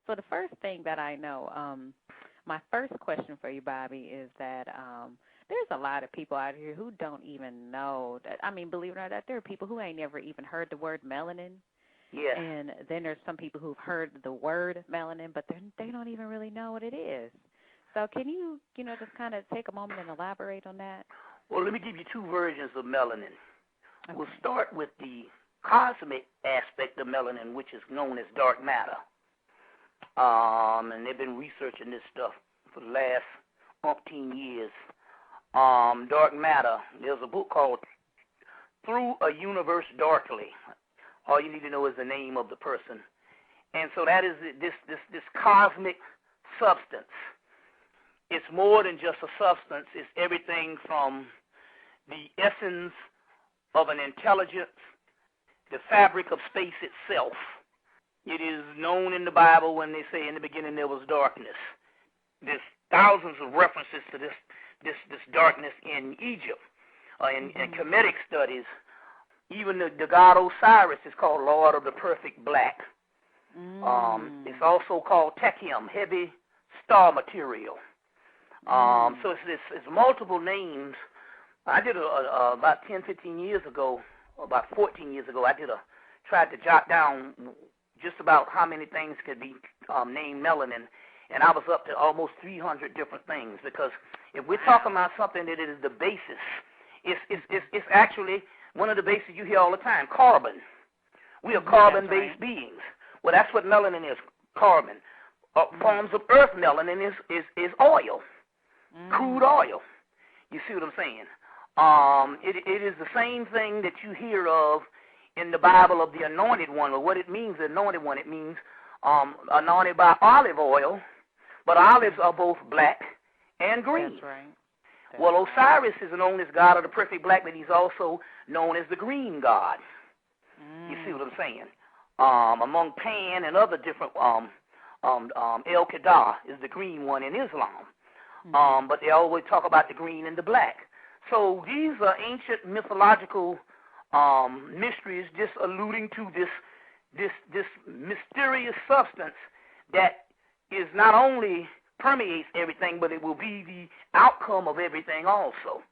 So the first thing that I know, my first question for you, Bobby, is that there's a lot of people out here who don't even know that. I mean, believe it or not, that there are people who ain't never even heard the word melanin. Yes. And then there's some people who've heard the word melanin, but they don't even really know what it is. So can you, just kind of take a moment and elaborate on that? Well, let me give you two versions of melanin. Okay. We'll start with the cosmic aspect of melanin, which is known as dark matter. And they've been researching this stuff for the last umpteen years. Dark matter, there's a book called Through a Universe Darkly. All you need to know is the name of the person. And so that is this cosmic substance. It's more than just a substance. It's everything from the essence of an intelligence, the fabric of space itself. It is known in the Bible when they say in the beginning there was darkness. There's thousands of references to this darkness in Egypt. In Hemmitt studies, even the god Osiris is called Lord of the Perfect Black. It's also called Techim, heavy star material. So it's multiple names. I did about 10, 15 years ago, or about 14 years ago, tried to jot down just about how many things could be named melanin, and I was up to almost 300 different things, because if we're talking about something that is the basis, it's actually one of the bases you hear all the time, carbon. We are carbon-based beings. Well, that's what melanin is, carbon. Forms of earth melanin is oil, crude oil. You see what I'm saying? It is the same thing that you hear of in the Bible of the anointed one. Or what it means, the anointed one, it means anointed by olive oil, but olives are both black and green. That's right. Well, Osiris is known as God of the perfect black, but he's also known as the green god. You see what I'm saying? Among Pan and other different, El Kedar is the green one in Islam. But they always talk about the green and the black. So these are ancient mythological mysteries, just alluding to this mysterious substance that is not only permeates everything, but it will be the outcome of everything also,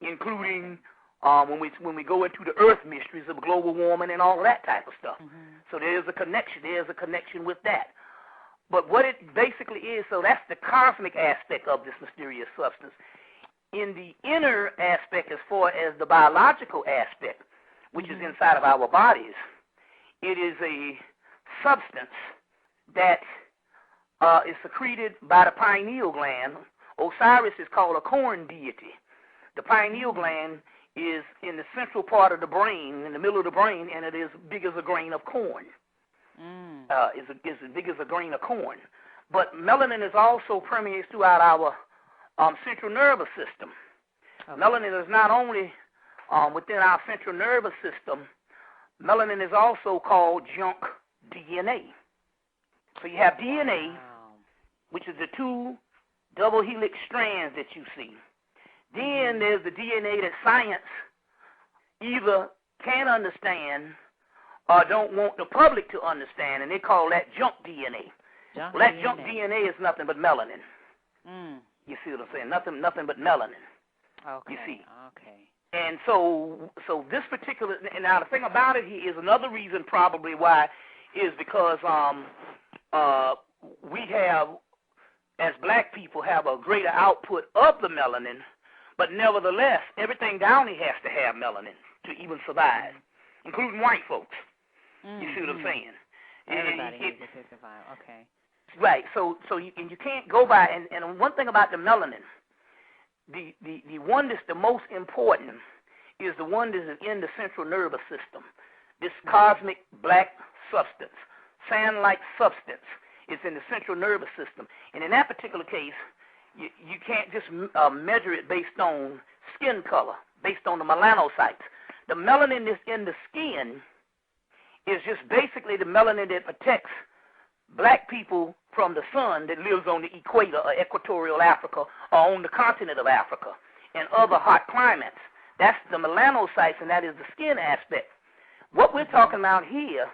including when we go into the earth mysteries of global warming and all of that type of stuff. So there's a connection with that. But what it basically is, so that's the cosmic aspect of this mysterious substance. In the inner aspect, as far as the biological aspect, which is inside of our bodies, it is a substance that is secreted by the pineal gland. Osiris is called a corn deity. The pineal gland is in the central part of the brain, in the middle of the brain, and it is big as a grain of corn. Is as big as a grain of corn. But melanin is also permeates throughout our central nervous system. Melanin is not only within our central nervous system, melanin is also called junk DNA. So you have DNA, which is the two double helix strands that you see. Then there's the DNA that science either can't understand or don't want the public to understand, and they call that junk DNA. Junk DNA is nothing but melanin. You see what I'm saying? Nothing but melanin. Okay. You see? Okay. And so this particular, and now the thing about it here is another reason probably why is because we have, as black people, have a greater output of the melanin, but nevertheless, everything down here has to have melanin to even survive, including white folks. You see what I'm saying? Everybody needs to survive. Okay. Right. So you can't go by, and one thing about the melanin, the one that's the most important is the one that is in the central nervous system. This cosmic black substance, sand-like substance, is in the central nervous system. And in that particular case, you can't just measure it based on skin color, based on the melanocytes. The melanin that's in the skin is just basically the melanin that protects black people from the sun that lives on the equator or equatorial Africa or on the continent of Africa and other hot climates. That's the melanocytes, and that is the skin aspect. What we're talking about here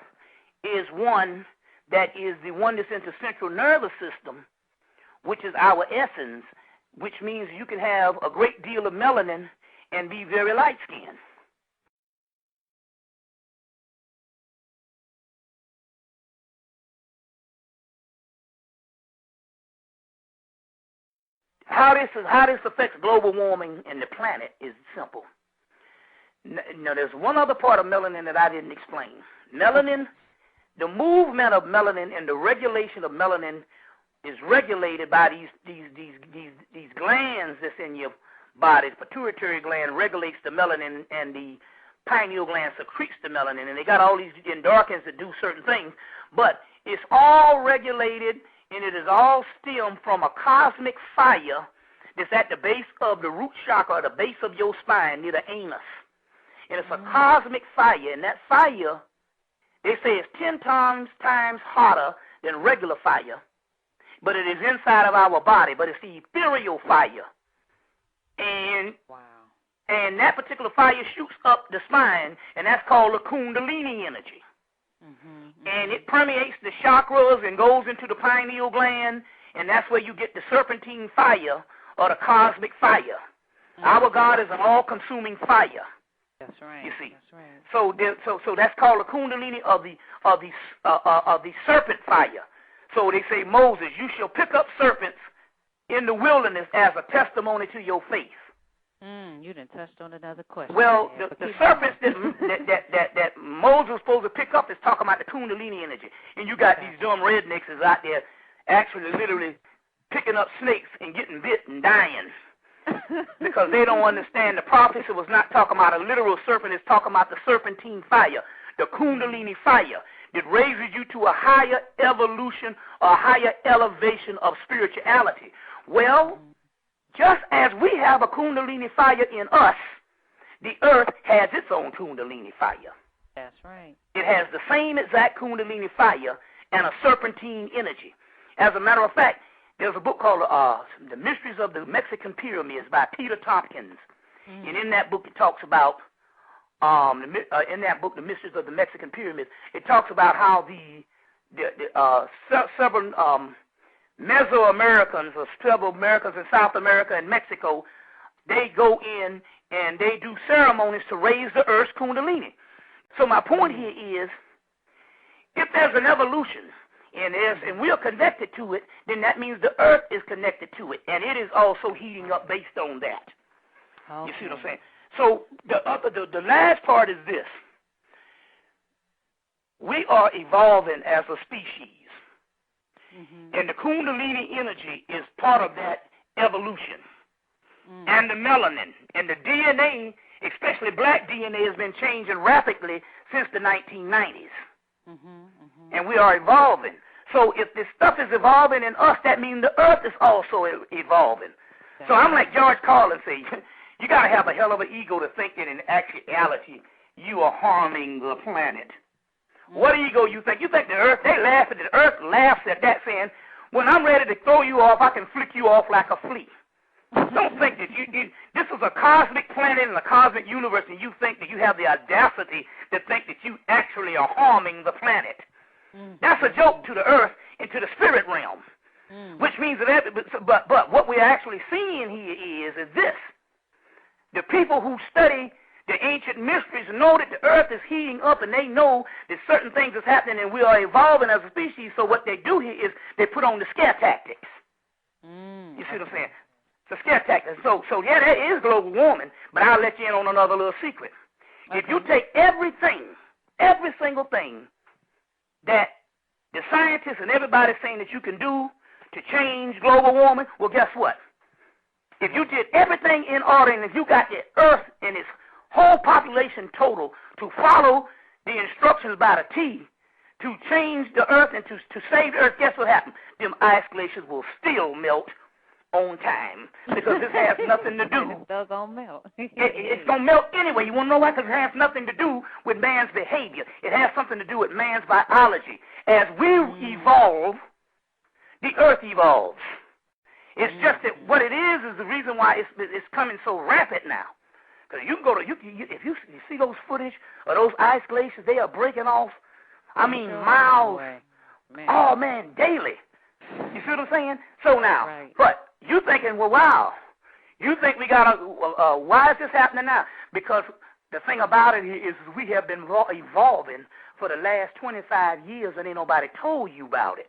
is one that is the one that's in the central nervous system, which is our essence, which means you can have a great deal of melanin and be very light-skinned. How this affects global warming and the planet is simple. Now, there's one other part of melanin that I didn't explain. Melanin, the movement of melanin and the regulation of melanin is regulated by these glands that's in your body. The pituitary gland regulates the melanin, and the pineal gland secretes the melanin, and they got all these endorphins that do certain things, but it's all regulated, and it is all stemmed from a cosmic fire that's at the base of the root chakra, or the base of your spine, near the anus. And it's a cosmic fire, and that fire, they say, is 10 times hotter than regular fire, but it is inside of our body, but it's the ethereal fire. And and that particular fire shoots up the spine, and that's called the Kundalini energy. And it permeates the chakras and goes into the pineal gland, and that's where you get the serpentine fire or the cosmic fire. Our God is an all-consuming fire. That's right. You see. That's right. So that's called the Kundalini of the serpent fire. So they say, Moses, you shall pick up serpents in the wilderness as a testimony to your faith. You done touched on another question. Well, the serpents that Moses was supposed to pick up is talking about the Kundalini energy. And you got these dumb rednecks is out there actually literally picking up snakes and getting bit and dying because they don't understand the prophecy was not talking about a literal serpent. It's talking about the serpentine fire, the Kundalini fire that raises you to a higher evolution or a higher elevation of spirituality. Well, just as we have a Kundalini fire in us, the earth has its own Kundalini fire. That's right. It has the same exact Kundalini fire and a serpentine energy. As a matter of fact, there's a book called The Mysteries of the Mexican Pyramids by Peter Tompkins. And in that book it talks about, in that book, The Mysteries of the Mexican Pyramids, it talks about how several Mesoamericans or several Americans in South America and Mexico, they go in and they do ceremonies to raise the earth's Kundalini. So my point here is, if there's an evolution and we are connected to it, then that means the earth is connected to it, and it is also heating up based on that. Okay. You see what I'm saying? So the last part is this. We are evolving as a species. And the Kundalini energy is part of that evolution. And the melanin and the DNA, especially black DNA, has been changing rapidly since the 1990s. And we are evolving. So if this stuff is evolving in us, that means the earth is also evolving. So I'm like George Carlin say, you got to have a hell of an ego to think that in actuality you are harming the planet. What ego you think? You think the earth, they laugh at the earth laughs at that, saying, when I'm ready to throw you off, I can flick you off like a flea. Don't think that this is a cosmic planet and a cosmic universe, and you think that you have the audacity to think that you actually are harming the planet. That's a joke to the earth and to the spirit realm, which means that, but what we're actually seeing here is this. The people who study the ancient mysteries know that the earth is heating up, and they know that certain things is happening, and we are evolving as a species. So what they do here is they put on the scare tactics. You see what I'm saying? It's a scare tactic. So yeah, that is global warming, but I'll let you in on another little secret. If you take every single thing that the scientists and everybody's saying that you can do to change global warming, well, guess what? If you did everything in order, and if you got the earth and its whole population total to follow the instructions by the T to change the earth and to save the earth, guess what happens? Them ice glaciers will still melt on time because this has nothing to do. It's still going to melt. It's going to melt anyway. You want to know why? Because it has nothing to do with man's behavior. It has something to do with man's biology. As we evolve, the earth evolves. It's just that what it is the reason why it's coming so rapid now. Because you can go to, if you see those footage of those ice glaciers, they are breaking off, I mean, miles Man. Oh, man, daily. You see what I'm saying? So now, right. but you thinking, well, wow, you think we got to, why is this happening now? Because the thing about it is we have been evolving for the last 25 years and ain't nobody told you about it.